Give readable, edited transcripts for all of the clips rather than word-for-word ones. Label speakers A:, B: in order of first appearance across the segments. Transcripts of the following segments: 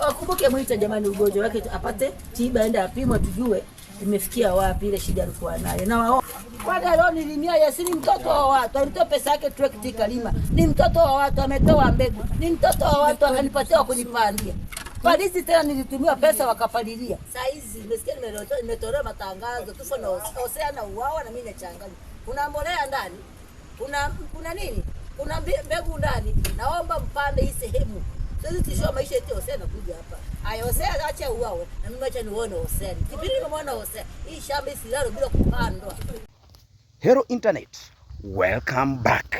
A: Kumbuke Mwita jamani, ugonjwa wake apate tiba, aende apimwe tujue imefikia wapi ile shida alikuwa nayo. Na wao kwa leo nilimia Yasini, mtoto wa watu alitoa pesa yake trekti kalima, ni mtoto wa watu ametoa mbegu, ni mtoto wa watu akanipatia kunipandia. Polisi tena nilitumia pesa wakapalilia. Saa hizi nimesikia nimetolewa matangazo tufa na Hosea na uwawa na mimi nachanganya. Kuna mbolea ndani. Kuna nini? Kuna mbegu ndani. Naomba mpande hii sehemu. Sasa tisho maisha yetu Hosea nakuja hapa. Aya Hosea acha uwawe na mimi acha nione Hosea. Kipindi nimeona Hosea, hii shamba isilalo bila kupandwa.
B: Hello Internet. Welcome back.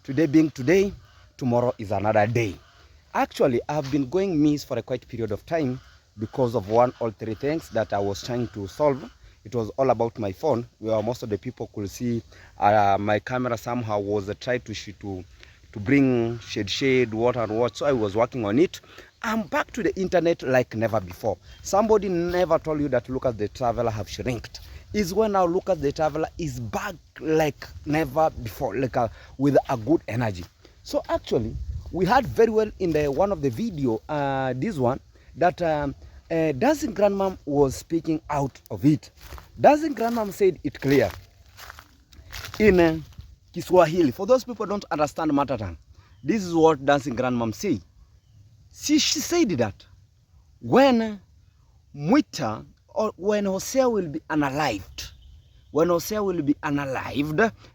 B: Today being today, tomorrow is another day. Actually, I've been going miss for a quite period of time because of one or three things that I was trying to solve. It was all about my phone, where most of the people could see my camera somehow was tried to bring shade, what and what. So I was working on it. I'm back to the internet like never before. Somebody never told you that Lucas the Traveler have shrinked. Is when now Lucas the Traveler is back like never before, like with a good energy. So actually, we heard very well in the one of the video, this one, that Dancing Grandmom was speaking out of it. Dancing Grandmom said it clear in Kiswahili. For those people who don't understand mother tongue, this is what Dancing Grandmom say. She said that when Mwita or when Hosea will be unalived,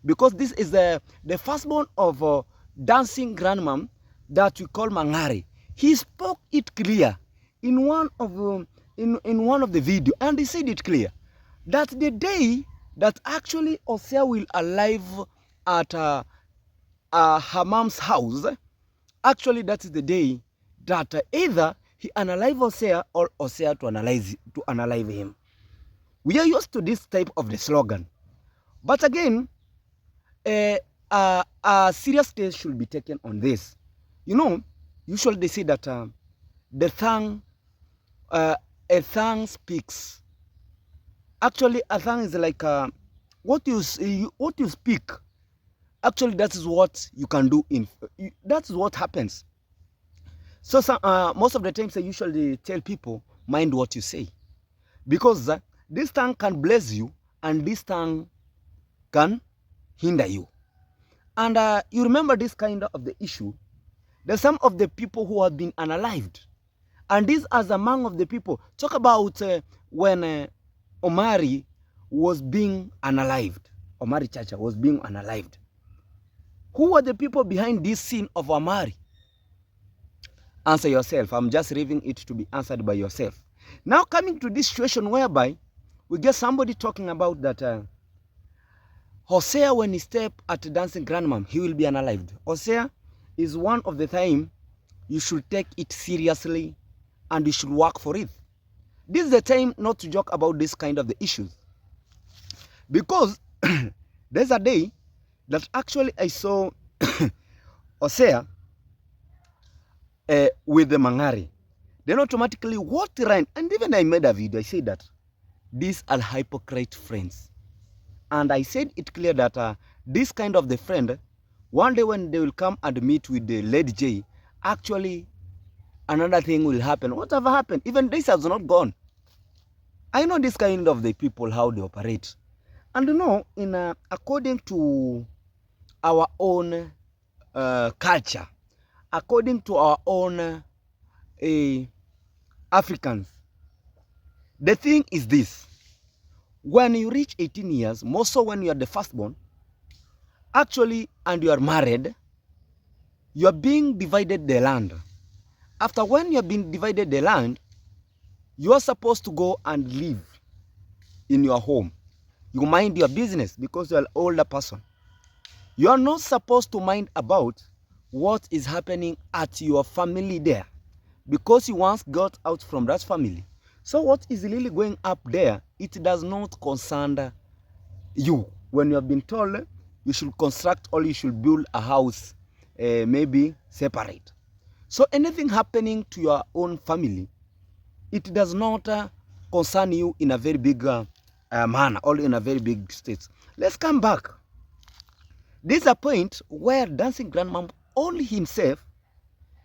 B: because this is the firstborn of Dancing Grandmom that we call Mangare. He spoke it clear in one of the video, and he said it clear that the day that actually Hosea will alive at her mom's house, actually that is the day that either he unalive Hosea or Hosea to unalive him. We are used to this type of the slogan, but again, a serious step should be taken on this. You know, usually they say that a tongue speaks. Actually, a tongue is like what you speak. Actually, that is what you can do. That is what happens. So most of the times I usually tell people, mind what you say, because this tongue can bless you and this tongue can hinder you. And you remember this kind of the issue. There's some of the people who have been unalived. And these are among of the people. Talk about when Omari was being unalived. Omari Chacha was being unalived. Who were the people behind this scene of Omari? Answer yourself. I'm just leaving it to be answered by yourself. Now coming to this situation whereby we get somebody talking about that Hosea, when he step at Dancing Grandmom, he will be unalived. Hosea is one of the time you should take it seriously and you should work for it. This is the time not to joke about this kind of the issues. Because there's a day that actually I saw Hosea with the Mangare. Then automatically what ran, and even I made a video, I said that these are hypocrite friends. And I said it clear that this kind of the friend, one day when they will come and meet with the Lady J, actually another thing will happen. Whatever happened, even this has not gone. I know this kind of the people, how they operate. And you know, according to our own culture, according to our own Africans, the thing is this. When you reach 18 years, more so when you are the firstborn, actually, and you are married, you are being divided the land. After when you have been divided the land, you are supposed to go and live in your home. You mind your business because you are an older person. You are not supposed to mind about what is happening at your family there, because you once got out from that family. So what is really going up there, it does not concern you. When you have been told you should construct or you should build a house, maybe separate. So anything happening to your own family, it does not concern you in a very big manner or in a very big state. Let's come back. There's a point where Dancing Grandmom only himself,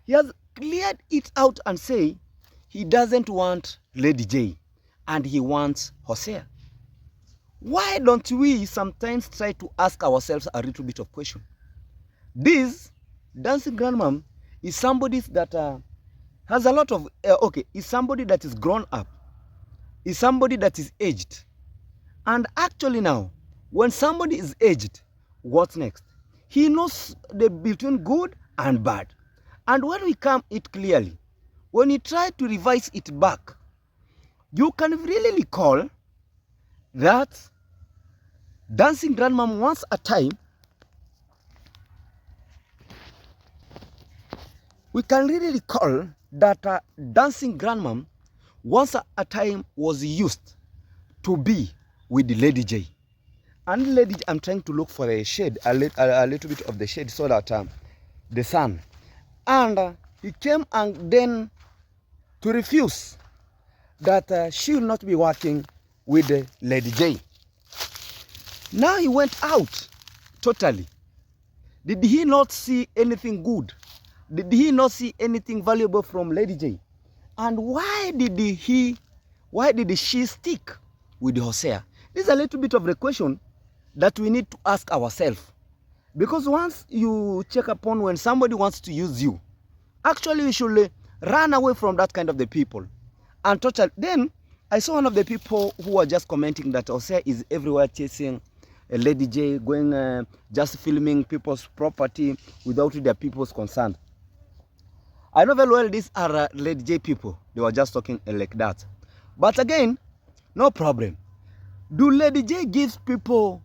B: he has cleared it out and say, he doesn't want Lady J and he wants Hosea. Why don't we sometimes try to ask ourselves a little bit of question? This dancing grandmom is somebody that has a lot of, is somebody that is grown up, is somebody that is aged. And actually now, when somebody is aged, what's next? He knows the between good and bad. And when we come it clearly, when you try to revise it back, you can really recall that dancing grandmom once a time, we can really recall that dancing grandmom once a time was used to be with the Lady J. And Lady J, I'm trying to look for a shade, a little bit of the shade so that the sun. And he came and then to refuse that she will not be working with the Lady J. Now he went out totally. Did he not see anything good? Did he not see anything valuable from Lady J? And why did she stick with Hosea? This is a little bit of the question that we need to ask ourselves. Because once you check upon when somebody wants to use you, actually you should run away from that kind of the people. And totally, then I saw one of the people who were just commenting that Hosea is everywhere chasing a Lady J, going just filming people's property without their people's consent. I know very well these are Lady J people. They were just talking like that. But again, no problem. Do Lady J gives people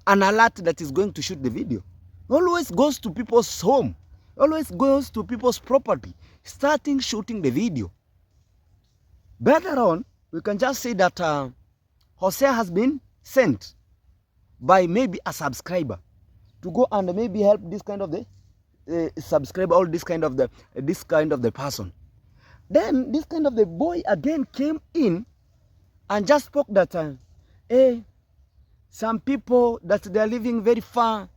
B: an alert that is going to shoot the video? Always goes to people's home. Always goes to people's property, starting shooting the video. Better on, we can just say that Hosea has been sent by maybe a subscriber to go and maybe help this kind of the subscriber or this kind of the person. Then this kind of the boy again came in and just spoke that some people that they are living very far,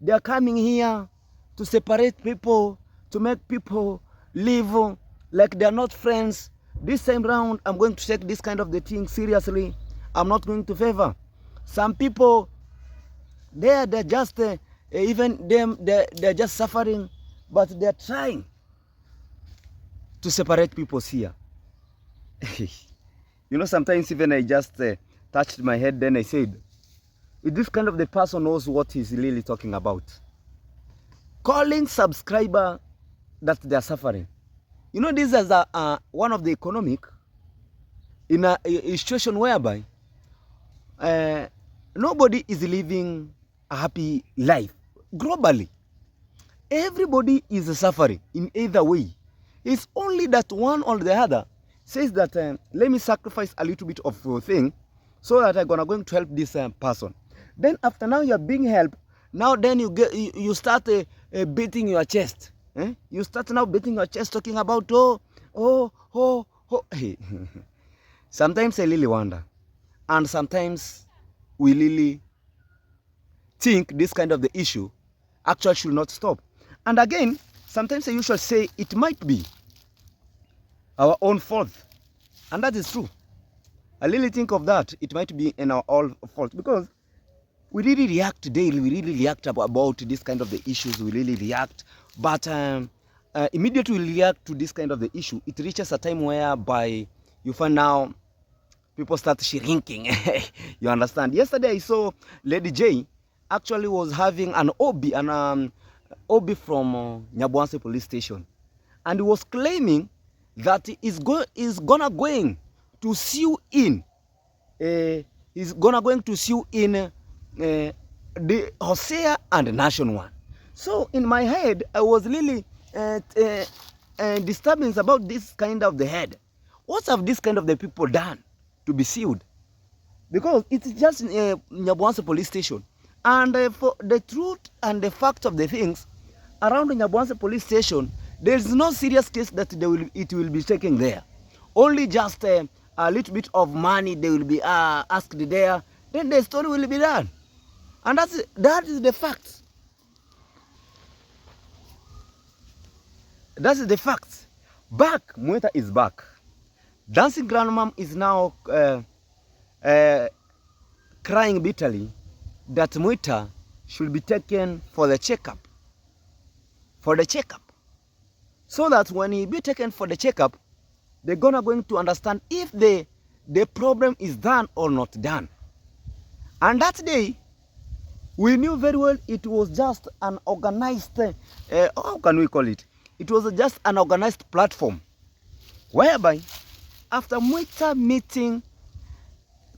B: they are coming here to separate people, to make people live like they are not friends. This time round, I'm going to take this kind of the thing seriously. I'm not going to favor. Some people, they're just, even them, they're just suffering, but they're trying to separate people here. You know, sometimes even I just touched my head, then I said, if this kind of the person knows what he's really talking about, calling subscriber that they're suffering. You know, this is one of the economic, in a situation whereby nobody is living a happy life globally. Everybody is suffering in either way. It's only that one or the other says that let me sacrifice a little bit of thing so that I'm going to help this person. Then after now you're being helped, now then you start beating your chest. You start now beating your chest, talking about oh. Sometimes I really wonder, and sometimes we really think this kind of the issue actually should not stop. And again, sometimes I usually say it might be our own fault, and that is true. I really think of that. It might be in our own fault because we really react daily. We really react about this kind of the issues. We really react, but immediately we react to this kind of the issue. It reaches a time whereby you find now people start shrinking. You understand? Yesterday I saw Lady J actually was having an OB, from Nyabwanse police station, and he was claiming that he's going to sue in. He's going to sue in the Hosea and the Nation One. So in my head, I was really disturbance about this kind of the head. What have this kind of the people done to be sued? Because it's just Nyabwanse police station. And for the truth and the fact of the things, around the Nyabwanse police station, there is no serious case that it will be taken there. Only just a little bit of money they will be asked there. Then the story will be done. And that is the fact. That is the fact. Back, Mwita is back. Dancing grandmom is now crying bitterly that Mwita should be taken for the checkup. So that when he be taken for the checkup, they're going to understand if the problem is done or not done. And that day, we knew very well it was just an organized, how can we call it? It was just an organized platform, whereby after Mwita meeting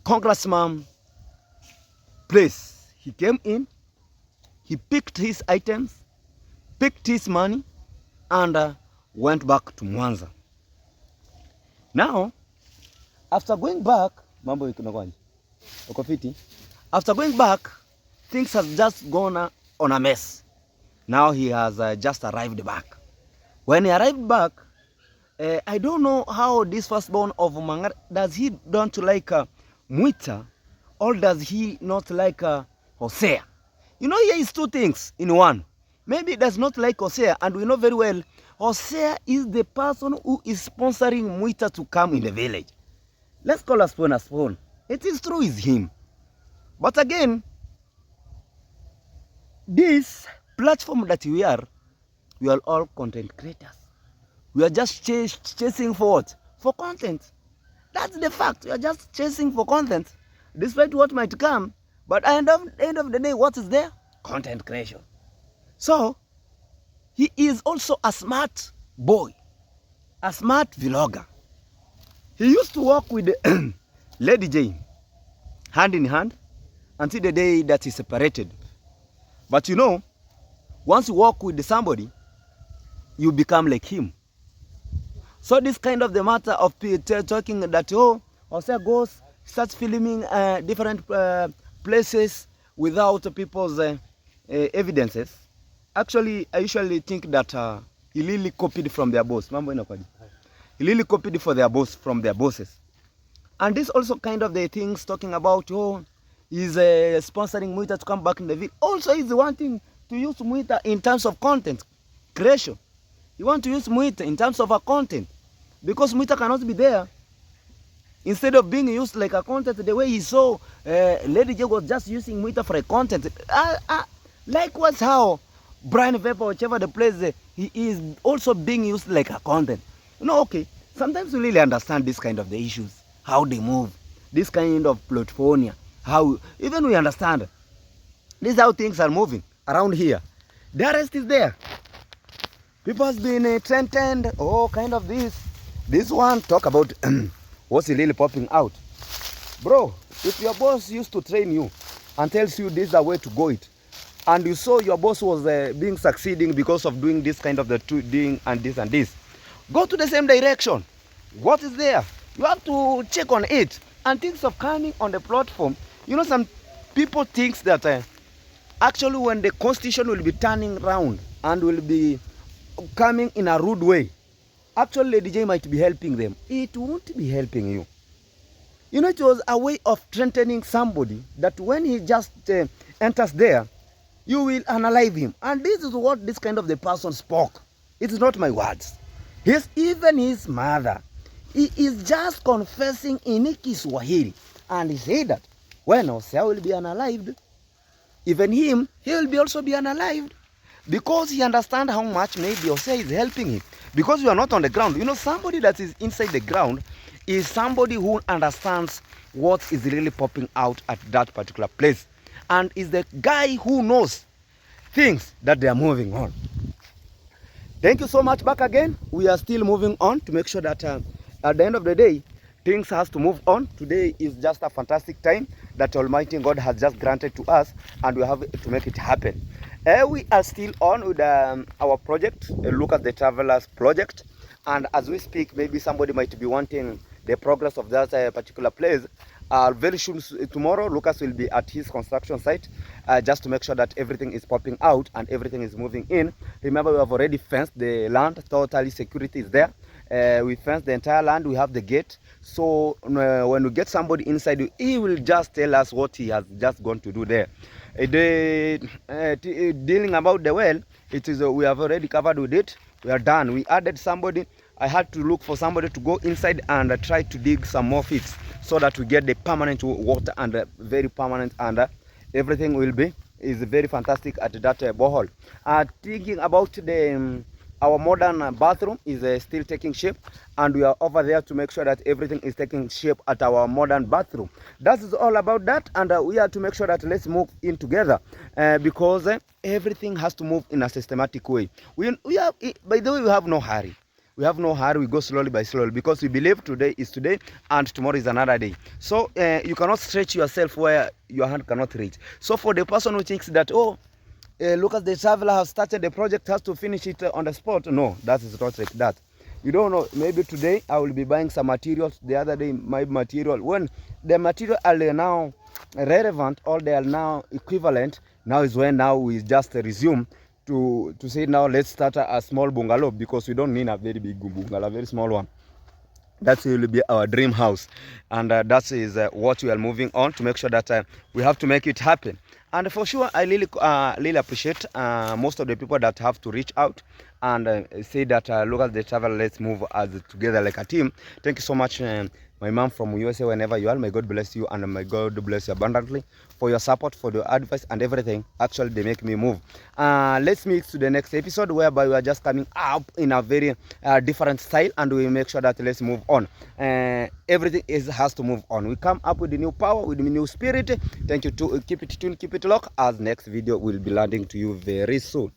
B: Congressman place, he came in, he picked his items, picked his money, and went back to Mwanza. Now, after going back, after going back, things have just gone on a mess. Now he has just arrived back. When he arrived back, I don't know how this firstborn of Mangare, does he don't like Mwita, or does he not like Hosea? You know, here is two things in one. Maybe he does not like Hosea, and we know very well Hosea is the person who is sponsoring Mwita to come in the village. Let's call a spoon a spoon. It is true, it's him. But again, this platform that we are all content creators. We are just chasing for what? For content. That's the fact. We are just chasing for content, despite what might come. But at the end of the day, what is there? Content creation. So, he is also a smart boy, a smart vlogger. He used to work with Lady Jane, hand in hand, until the day that he separated. But you know, once you work with somebody, you become like him. So this kind of the matter of talking that, oh, Hosea goes, starts filming different places without people's evidences. Actually, I usually think that he really copied from their boss. He really copied from their bosses. And this also kind of the things talking about, oh, he's sponsoring Mwita to come back in the village. Also, he's wanting to use Mwita in terms of content creation. You want to use Mwita in terms of a content, because Mwita cannot be there. Instead of being used like a content, the way he saw Lady J was just using Mwita for a content. Likewise how Brian Vapor, whichever the place, he is also being used like a content. You know, okay, sometimes we really understand this kind of the issues, how they move, this kind of platformia, how even we understand this is how things are moving around here. The rest is there. People has been trending, oh, kind of this one, talk about what's really popping out. Bro, if your boss used to train you and tells you this is the way to go it, and you saw your boss was being succeeding because of doing this kind of the doing and this, go to the same direction. What is there? You have to check on it. And things of coming on the platform, you know, some people think that actually when the constitution will be turning around and will be coming in a rude way, actually Lady J might be helping them. It won't be helping you. You know, it was a way of strengthening somebody that when he just enters there, you will analyze him. And this is what this kind of the person spoke. It is not my words. Even his mother, he is just confessing in Kiswahili. And he said that when Hosea will be unalived, even him, he will also be unalived. Because he understands how much maybe Hosea is helping him. Because you are not on the ground. You know, somebody that is inside the ground is somebody who understands what is really popping out at that particular place. And is the guy who knows things that they are moving on. Thank you so much back again. We are still moving on to make sure that at the end of the day, things has to move on. Today is just a fantastic time that Almighty God has just granted to us, and we have to make it happen. We are still on with our project, Look at the Travelers project. And as we speak, maybe somebody might be wanting the progress of that particular place. Very soon, tomorrow, Lucas will be at his construction site just to make sure that everything is popping out and everything is moving in. Remember, we have already fenced the land. Totally security is there. We fenced the entire land. We have the gate. So when we get somebody inside, he will just tell us what he has just gone to do there. Dealing about the well, it is we have already covered with it. We are done. We added somebody I had to look for somebody to go inside and try to dig some more pits so that we get the permanent water and very permanent, and everything will be is very fantastic at that borehole. Thinking about the our modern bathroom is still taking shape, and we are over there to make sure that everything is taking shape at our modern bathroom. That is all about that, and we are to make sure that let's move in together because everything has to move in a systematic way. We have, by the way, we have no hurry. We have no hurry. We go slowly by slowly because we believe today is today and tomorrow is another day. So you cannot stretch yourself where your hand cannot reach. So for the person who thinks that, oh, Lucas the Traveler has started the project, has to finish it on the spot. No, that is not like that. You don't know, maybe today I will be buying some materials, the other day my material. When the material are now relevant or they are now equivalent, now is when now we just resume to say now let's start a small bungalow, because we don't need a very big bungalow, a very small one. That will be our dream house, and that is what we are moving on to make sure that we have to make it happen. And for sure, I really appreciate most of the people that have to reach out and say that look at the travel, let's move as together like a team. Thank you so much, my mom from USA, whenever you are. May God bless you, and may God bless you abundantly for your support, for your advice and everything. Actually, they make me move. Let's meet to the next episode, whereby we are just coming up in a very different style, and we make sure that let's move on. Everything has to move on. We come up with a new power, with a new spirit. Thank you. To keep it tuned, keep it locked, as next video will be landing to you very soon.